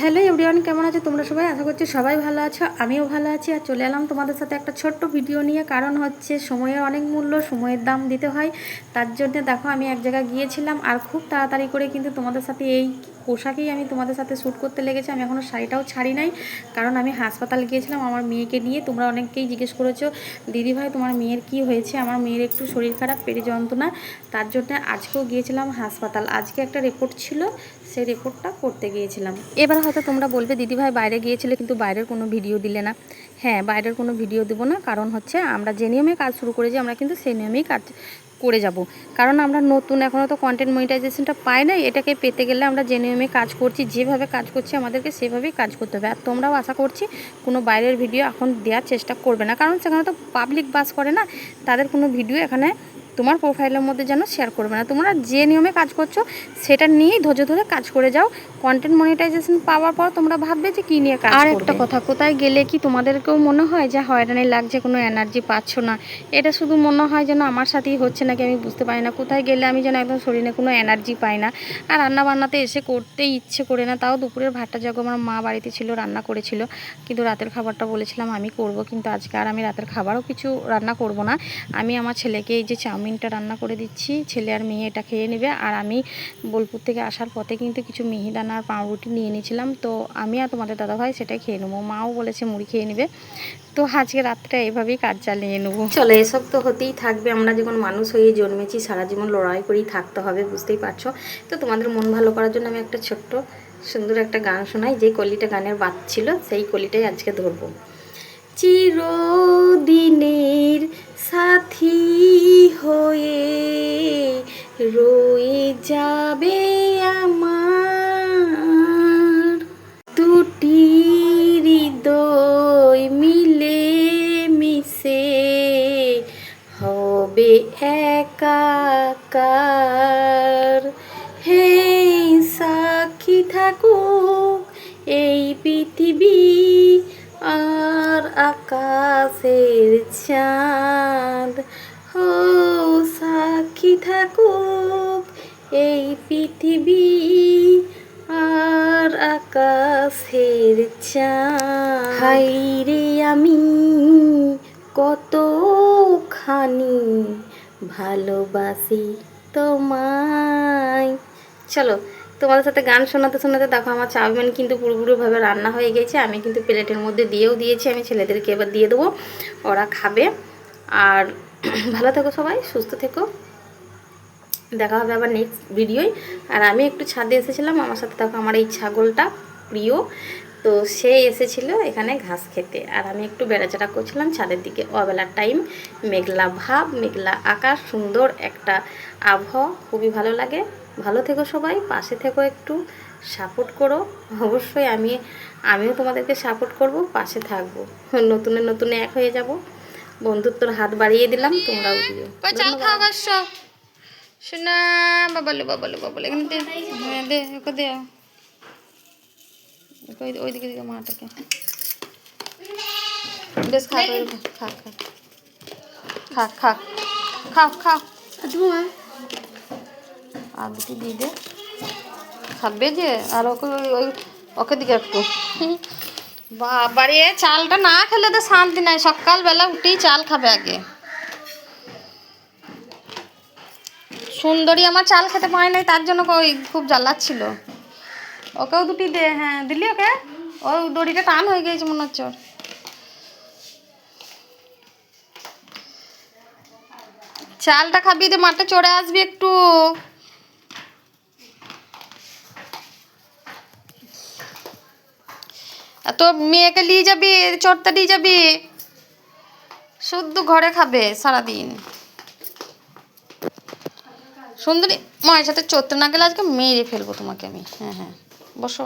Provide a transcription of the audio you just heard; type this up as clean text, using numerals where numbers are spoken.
Hello everyone, কেমন আছো তোমরা সবাই? আশা করছি সবাই ভালো আছো, আমিও ভালো আছি। আর চলে এলাম তোমাদের সাথে একটা ছোট্ট ভিডিও নিয়ে। কারণ হচ্ছে সময়ের অনেক মূল্য, সময়ের দাম দিতে হয়। তার জন্য দেখো আমি এক জায়গায় গিয়েছিলাম আর খুব তাড়াতাড়ি করে কিন্তু তোমাদের সাথে এই পোশাকেই আমি তোমাদের সাথে শ্যুট করতে লেগেছি। আমি এখনও শাড়িটাও ছাড়ি নাই, কারণ আমি হাসপাতাল গিয়েছিলাম আমার মেয়েকে নিয়ে। তোমরা অনেকেই জিজ্ঞেস করেছো, দিদিভাই তোমার মেয়ের কি হয়েছে? আমার মেয়ের একটু শরীর খারাপ, পেটে যন্ত্রণা, তার জন্য আজকেও গিয়েছিলাম হাসপাতাল। আজকে একটা রিপোর্ট ছিল, সেই রিপোর্টটা করতে গিয়েছিলাম। এবার হয়তো তোমরা বলবে, দিদিভাই বাইরে গিয়েছিলে কিন্তু বাইরের কোনো ভিডিও দিলে না। হ্যাঁ, বাইরের কোনো ভিডিও দেবো না, কারণ হচ্ছে আমরা যে নিয়মে কাজ শুরু করেছি আমরা কিন্তু সেই নিয়মেই কাজ করে যাব। কারণ আমরা নতুন, এখনও তো কন্টেন্ট মনিটাইজেশনটা পাই নাই। এটাকে পেতে গেলে আমরা যে নিয়মে কাজ করছি, যেভাবে কাজ করছি আমাদেরকে সেভাবেই কাজ করতে হবে। আর তোমরাও আশা করছি কোনো বাইরের ভিডিও এখন দেওয়ার চেষ্টা করবে না, কারণ সেখানে তো পাবলিক বাস করে না, তাদের কোনো ভিডিও এখানে তোমার প্রোফাইলের মধ্যে যেন শেয়ার করবে না। তোমরা যে নিয়মে কাজ করছো সেটা নিয়েই ধৈর্য ধরে কাজ করে যাও। কন্টেন্ট মনিটাইজেশন পাওয়ার পর তোমরা ভাববে যে কী নিয়ে কাজ করবে। আর একটা কথা, কোথায় গেলে কি তোমাদেরকেও মনে হয় যে হয়রানি লাগছে, কোনো এনার্জি পাচ্ছ না? এটা শুধু মনে হয় যেন আমার সাথেই হচ্ছে নাকি আমি বুঝতে পারি না। কোথায় গেলে আমি যেন একদম শরীরে কোনো এনার্জি পাই না, আর রান্না বান্নাতে এসে করতেই ইচ্ছে করে না। তাও দুপুরের ভাতটা যখন আমার মা বাড়িতে ছিল রান্না করেছিল, কিন্তু রাতের খাবারটা বলেছিলাম আমি করব, কিন্তু আজকে আর আমি রাতের খাবারও কিছু রান্না করব না। আমি আমার ছেলেকে এই যে চাউমিনটা রান্না করে দিচ্ছি, ছেলে আর মেয়ে এটা খেয়ে নেবে। আর আমি বোলপুর থেকে আসার পথে কিন্তু কিছু মিহিদানা আর পাউরুটি নিয়ে নিয়েছিলাম, তো আমি আর তোমাদের দাদাভাই সেটাই খেয়ে নেবো। মাও বলেছে মুড়ি খেয়ে নেবে। তো আজকে রাতটা এভাবেই কাজ চালিয়ে নেবো। চলো, এসব তো হতেই থাকবে। আমরা যখন মানুষ হয়ে জন্মেছি সারা জীবন লড়াই করেই থাকতে হবে, বুঝতেই পারছো। তো তোমাদের মন ভালো করার জন্য আমি একটা ছোট্ট সুন্দর একটা গান শোনাই। যে কলিটা গানের বাদ ছিল সেই কলিটাই আজকে ধরবো। চিরদিনের সাথী হয়ে রয়ে যাবে আমার, দুটি হৃদয় মিলে মিশে হবে একাকার। হে সাক্ষী থাকুক এই পৃথিবী আর আকাশের চাঁদ, ও সাক্ষী থাকুক এই পৃথিবী আর আকাশের চাঁদ। হাই রে আমি কতখানি ভালোবাসি তোমায়। চলো, তোমাদের সাথে গান শোনাতে শোনাতে দেখো আমার চাউমিন কিন্তু পুরোপুরিভাবে রান্না হয়ে গেছে। আমি কিন্তু প্লেটের মধ্যে দিয়েও দিয়েছি, আমি ছেলেদেরকে এবার দিয়ে দেবো, ওরা খাবে। আর ভালো থেকো সবাই, সুস্থ থেকো, দেখা হবে আবার নেক্সট ভিডিওয়। আর আমি একটু ছাদে এসেছিলাম, আমার সাথে দেখো আমার এই ছাগলটা প্রিয়, তো সে এসেছিল এখানে ঘাস খেতে, আর আমি একটু বেড়াচাড়া করছিলাম ছাদের দিকে। অবেলার টাইম, মেঘলা ভাব, মেঘলা আকাশ, সুন্দর একটা আবহাওয়া, খুবই ভালো লাগে। ভালো থেকো সবাই, পাশে থেকো, একটু সাপোর্ট করো অবশ্যই। আমিও তোমাদেরকে সাপোর্ট করব, পাশে থাকবো। নতুনে নতুনে এক হয়ে যাব, বন্ধুত্বর হাত বাড়িয়ে দিলাম, তোমরাও দিও। শোনা বাবালে বাবালে বাবালে, এখানে দে, হ্যাঁ দে, ওকে দে, ওইদিকে দিকে মাটাকে বেশ খা, খা খা খা খা খা খা ধোঁয়া আর দুটি দিয়ে দে, খাবে যে। আর ওকে ওই ওকে দিকে একটু বাবারে, চালটা না খেলে তো শান্তি নাই। সকালবেলা উঠেই চাল খাবে আগে। সুন্দরী আমার চাল খেতে পায় নাই, তার জন্য ওই খুব জ্বালাচ্ছিল। ওকেও দুটি দে, হ্যাঁ দিলি ওকে। ওই দড়িটা টান হয়ে গিয়েছে মনে হচ্ছে ওর। চালটা খাবি তো মাঠে চড়ে আসবি একটু। তো মেয়েকে নিয়ে যাবি, চড়তে নিয়ে যাবি, শুধু ঘরে খাবে সারাদিন। সুন্দরী মায়ের সাথে চড়তে না গেলে আজকে মেরে ফেলবো তোমাকে আমি। হ্যাঁ হ্যাঁ, বসো।